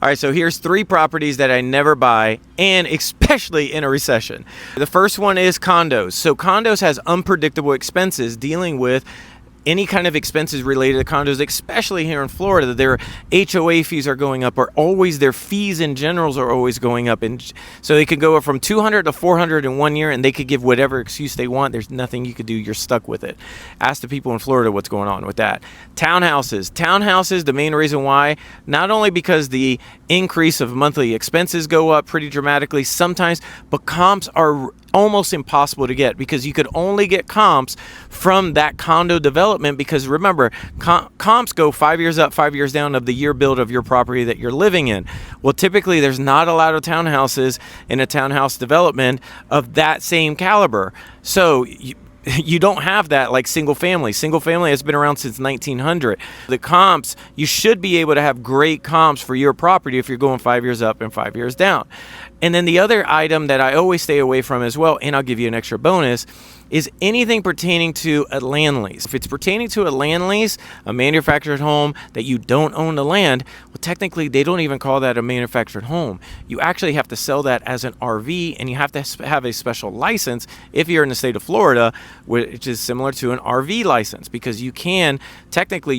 All right, so here's 3 properties that I never buy, and especially in a recession. The first one is condos. So condos has unpredictable expenses dealing with any kind of expenses related to condos, especially here in Florida. Their HOA fees are going up, or always their fees in general are always going up. And so they could go from 200 to 400 in 1 year, and they could give whatever excuse they want. There's nothing you could do. You're stuck with it. Ask the people in Florida what's going on with that. Townhouses, the main reason why, not only because the increase of monthly expenses go up pretty dramatically sometimes, but comps are almost impossible to get, because you could only get comps from that condo development, because remember, comps go 5 years up, 5 years down of the year build of your property that you're living in. Well, typically there's not a lot of townhouses in a townhouse development of that same caliber. So you don't have that like single family. Single family has been around since 1900. The comps, you should be able to have great comps for your property if you're going 5 years up and 5 years down. And then the other item that I always stay away from as well, and I'll give you an extra bonus, is anything pertaining to a land lease. If it's pertaining to a land lease, a manufactured home that you don't own the land, well, technically they don't even call that a manufactured home. You actually have to sell that as an RV, and you have to have a special license if you're in the state of Florida, which is similar to an RV license, because you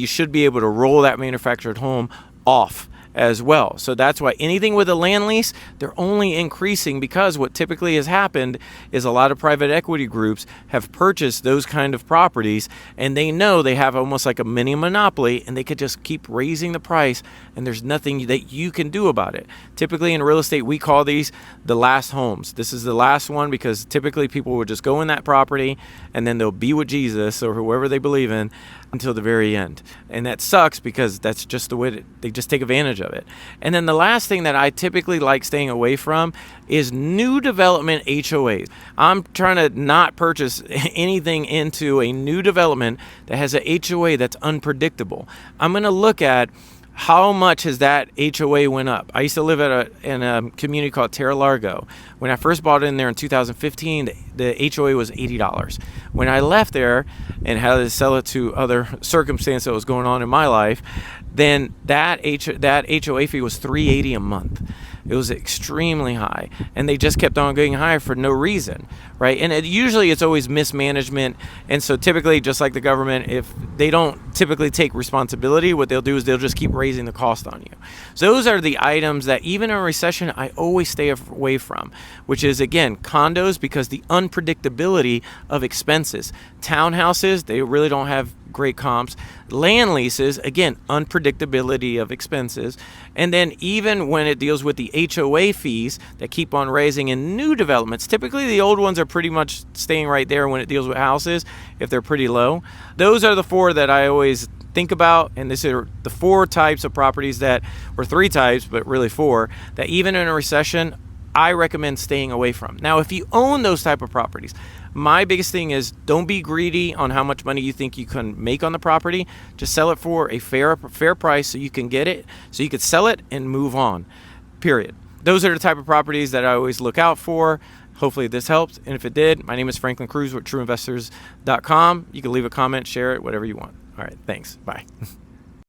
should be able to roll that manufactured home off as well. So that's why anything with a land lease, they're only increasing, because what typically has happened is a lot of private equity groups have purchased those kind of properties, and they know they have almost like a mini monopoly, and they could just keep raising the price, and there's nothing that you can do about it. Typically in real estate, we call these the last homes. This is the last one, because typically people will just go in that property and then they'll be with Jesus or whoever they believe in until the very end. And that sucks, because that's just the way they just take advantage of it. And then the last thing that I typically like staying away from is new development HOAs. I'm trying to not purchase anything into a new development that has a HOA that's unpredictable. I'm going to look at how much has that HOA went up. I used to live in a community called Terra Largo. When I first bought in there in 2015, the HOA was $80. When I left there and had to sell it to other circumstances that was going on in my life, then that HOA fee was $380 a month. It was extremely high, and they just kept on going higher for no reason, right? And usually it's always mismanagement, and so typically, just like the government, if they don't typically take responsibility, what they'll do is they'll just keep raising the cost on you. So those are the items that even in a recession, I always stay away from, which is, again, condos, because the unpredictability of expenses. Townhouses, they really don't have great comps. Land leases, again, unpredictability of expenses. And then even when it deals with the HOA fees that keep on raising in new developments, typically the old ones are pretty much staying right there when it deals with houses, if they're pretty low. Those are the 4 that I always think about, and this are the 4 types of properties or 3 types, but really 4, that even in a recession, I recommend staying away from. Now, if you own those type of properties, my biggest thing is don't be greedy on how much money you think you can make on the property. Just sell it for a fair price so you can get it, so you could sell it and move on, period. Those are the type of properties that I always look out for. Hopefully this helped, and if it did, my name is Franklin Cruz with TrueInvestors.com. You can leave a comment, share it, whatever you want. All right, thanks. Bye.